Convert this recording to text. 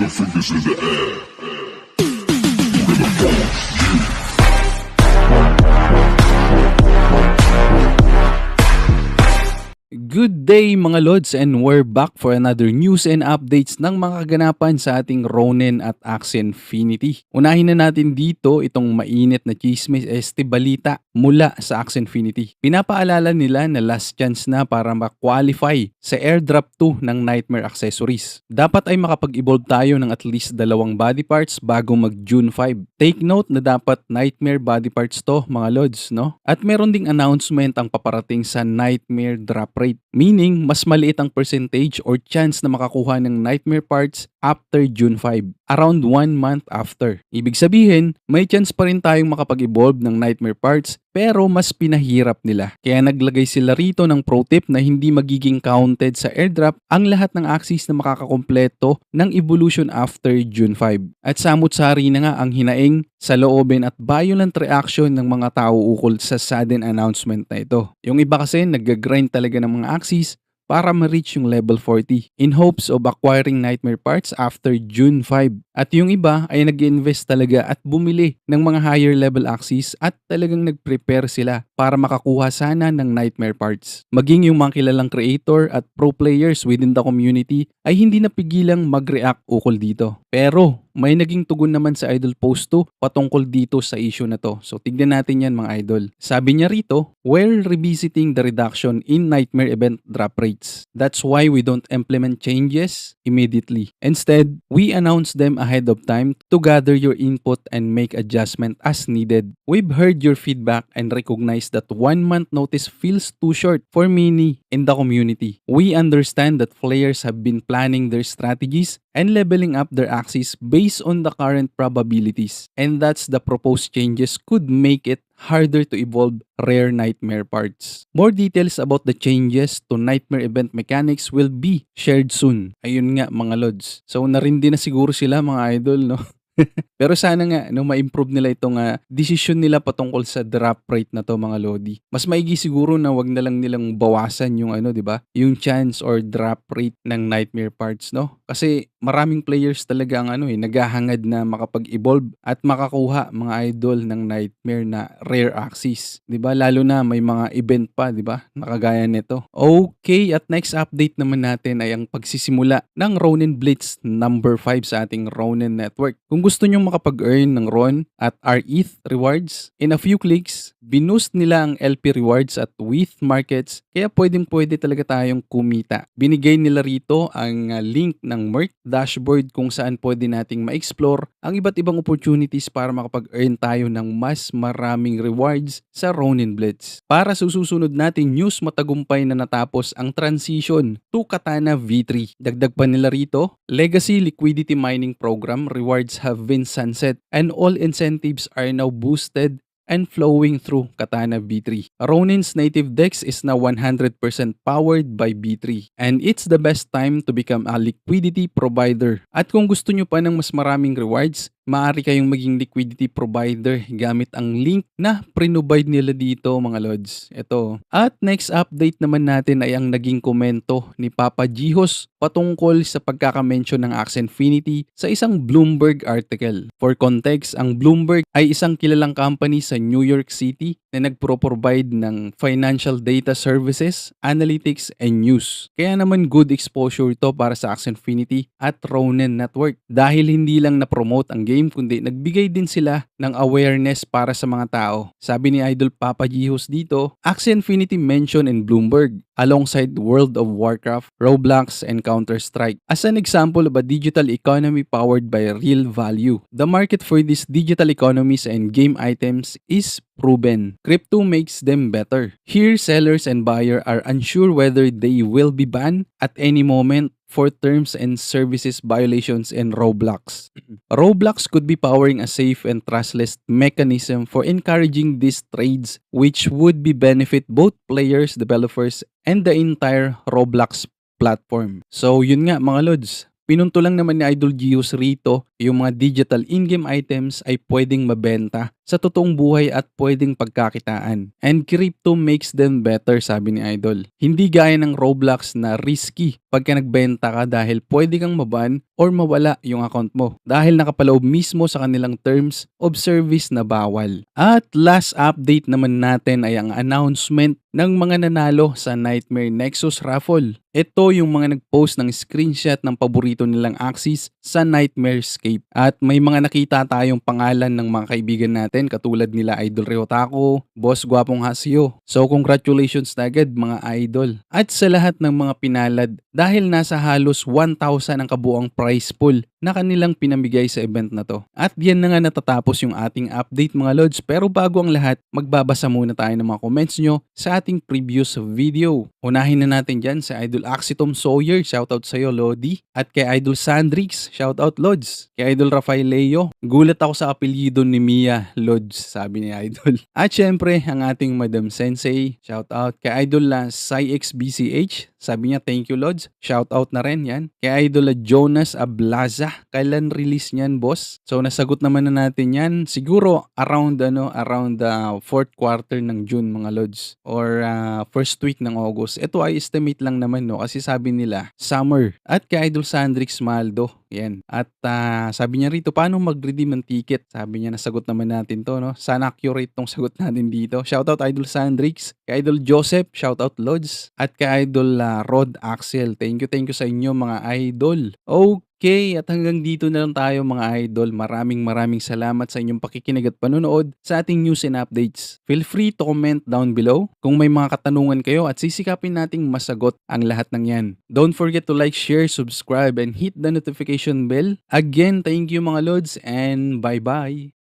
middle fingers in the air. We're gonna force you. Good day mga Lods, and we're back for another news and updates ng mga kaganapan sa ating Ronin at Axie Infinity. Unahin na natin dito itong mainit na chismis balita mula sa Axie Infinity. Pinapaalala nila na last chance na para ma-qualify sa airdrop 2 ng Nightmare accessories. Dapat ay makapag-evolve tayo ng at least 2 body parts bago mag June 5. Take note na dapat Nightmare body parts to mga Lods, no? At meron ding announcement ang paparating sa Nightmare drop rate. Meaning, mas maliit ang percentage or chance na makakuha ng Nightmare parts after June 5. Around 1 month after. Ibig sabihin, may chance pa rin tayong makapag-evolve ng Nightmare parts pero mas pinahirap nila. Kaya naglagay sila rito ng pro tip na hindi magiging counted sa airdrop ang lahat ng axes na makakakompleto ng evolution after June 5. At samut-sari na nga ang hinaing sa loobin at violent reaction ng mga tao ukol sa sudden announcement na ito. Yung iba kasi nag-grind talaga ng mga axes para ma-reach yung level 40 in hopes of acquiring Nightmare parts after June 5. At yung iba ay nag-invest talaga at bumili ng mga higher level axes at talagang nag-prepare sila para makakuha sana ng Nightmare parts. Maging yung mga kilalang creator at pro players within the community ay hindi napigilang mag-react ukol dito. Pero may naging tugon naman sa Idol Post 2 patungkol dito sa issue na to. So tignan natin yan mga idol. Sabi niya rito, we're revisiting the reduction in Nightmare event drop rates. That's why we don't implement changes immediately. Instead, we announce them ahead of time to gather your input and make adjustment as needed. We've heard your feedback and recognize that 1 month notice feels too short for many in the community. We understand that players have been planning their strategies and leveling up their axes based on the current probabilities. And that's the proposed changes could make it harder to evolve rare Nightmare parts. More details about the changes to Nightmare event mechanics will be shared soon. Ayun nga mga Lods. So narindi na siguro sila mga idol, no? Pero sana nga no, ma-improve nila itong decision nila patungkol sa drop rate na to mga Lodi. Mas maigi siguro na wag na lang nilang bawasan yung ano, 'di ba? Yung chance or drop rate ng Nightmare parts, no? Kasi maraming players talaga ang naghahangad na makapag-evolve at makakuha mga idol ng Nightmare na rare axes, 'di ba? Lalo na may mga event pa, 'di ba? Nakagaya nito. Okay, at next update naman natin ay ang pagsisimula ng Ronin Blitz number 5 sa ating Ronin network. Kung gusto nyo makapag-earn ng RON at RETH rewards, in a few clicks, binoost nila ang LP rewards at WETH markets, kaya pwede talaga tayong kumita. Binigay nila rito ang link ng Merc dashboard kung saan pwede nating ma-explore ang iba't ibang opportunities para makapag-earn tayo ng mas maraming rewards sa Ronin Blitz. Para sa susunod nating news, matagumpay na natapos ang transition to Katana V3. Dagdag pa nila rito, Legacy Liquidity Mining Program rewards have been sunset and all incentives are now boosted and flowing through Katana V3. Ronin's native DEX is now 100% powered by V3 and it's the best time to become a liquidity provider. At kung gusto nyo pa ng mas maraming rewards, maaari kayong maging liquidity provider gamit ang link na prinobide nila dito mga Lods. Ito. At next update naman natin ay ang naging komento ni Papa Gihos patungkol sa pagkakamention ng Axie Infinity sa isang Bloomberg article. For context, ang Bloomberg ay isang kilalang company sa New York City na nagpro-provide ng financial data services, analytics, and news. Kaya naman good exposure to para sa Axie Infinity at Ronin Network. Dahil hindi lang na-promote ang game kundi nagbigay din sila ng awareness para sa mga tao. Sabi ni Idol Papa Gihos dito, Axie Infinity mentioned in Bloomberg alongside World of Warcraft, Roblox, and Counter-Strike as an example of a digital economy powered by real value. The market for these digital economies and game items is proven. Crypto makes them better. Here, sellers and buyers are unsure whether they will be banned at any moment for terms and services violations in Roblox. Roblox could be powering a safe and trustless mechanism for encouraging these trades, which would be benefit both players, developers, and the entire Roblox platform. So yun nga mga Lods, pinunto lang naman ni Idol Gihos rito yung mga digital in-game items ay pwedeng mabenta sa totoong buhay at pwedeng pagkakitaan. And crypto makes them better, sabi ni Idol. Hindi gaya ng Roblox na risky pagka nagbenta ka dahil pwede kang maban or mawala yung account mo dahil nakapaloob mismo sa kanilang terms of service na bawal. At last update naman natin ay ang announcement ng mga nanalo sa Nightmare Nexus Raffle. Ito yung mga nag-post ng screenshot ng paborito nilang Axis sa Nightmarescape. At may mga nakita tayong pangalan ng mga kaibigan natin katulad nila Idol Ryotako, Boss Gwapong Hasio. So congratulations na agad mga idol. At sa lahat ng mga pinalad dahil nasa halos 1,000 ang kabuang prize pool na kanilang pinamigay sa event na to. At yan na nga natatapos yung ating update mga lods. Pero bago ang lahat, magbabasa muna tayo ng mga comments nyo sa ating previous video. Unahin na natin dyan sa Idol Axitom Sawyer, shoutout sa'yo Lodi. At kay Idol Sandrix, shoutout Lods. Kay Idol Rafael Leo, gulat ako sa apelyido ni Mia, Lods, sabi ni Idol. At syempre, ang ating Madam Sensei, shoutout. Kay Idol CyXBCH, sabi niya thank you Lods, shoutout na rin yan. Kay Idol Jonas Ablaza, kailan release niyan boss? So nasagot naman na natin yan, siguro around the fourth quarter ng June mga Lods, or first week ng August. Ito ay estimate lang naman no, kasi sabi nila summer. At kay Idol Sandrix Maldo, yan. At sabi niya rito, paano mag-redeem ng ticket? Sabi niya, nasagot naman natin to, no? Sana accurate tong sagot natin dito. Shoutout Idol Sandrix. Kay Idol Joseph, shoutout Lods. At kay Idol Rod Axel. Thank you sa inyo mga idol. Okay, at hanggang dito na lang tayo mga idol. Maraming salamat sa inyong pakikinig at panonood sa ating news and updates. Feel free to comment down below kung may mga katanungan kayo at sisikapin nating masagot ang lahat ng yan. Don't forget to like, share, subscribe, and hit the notification bell. Again, thank you mga lods and bye-bye!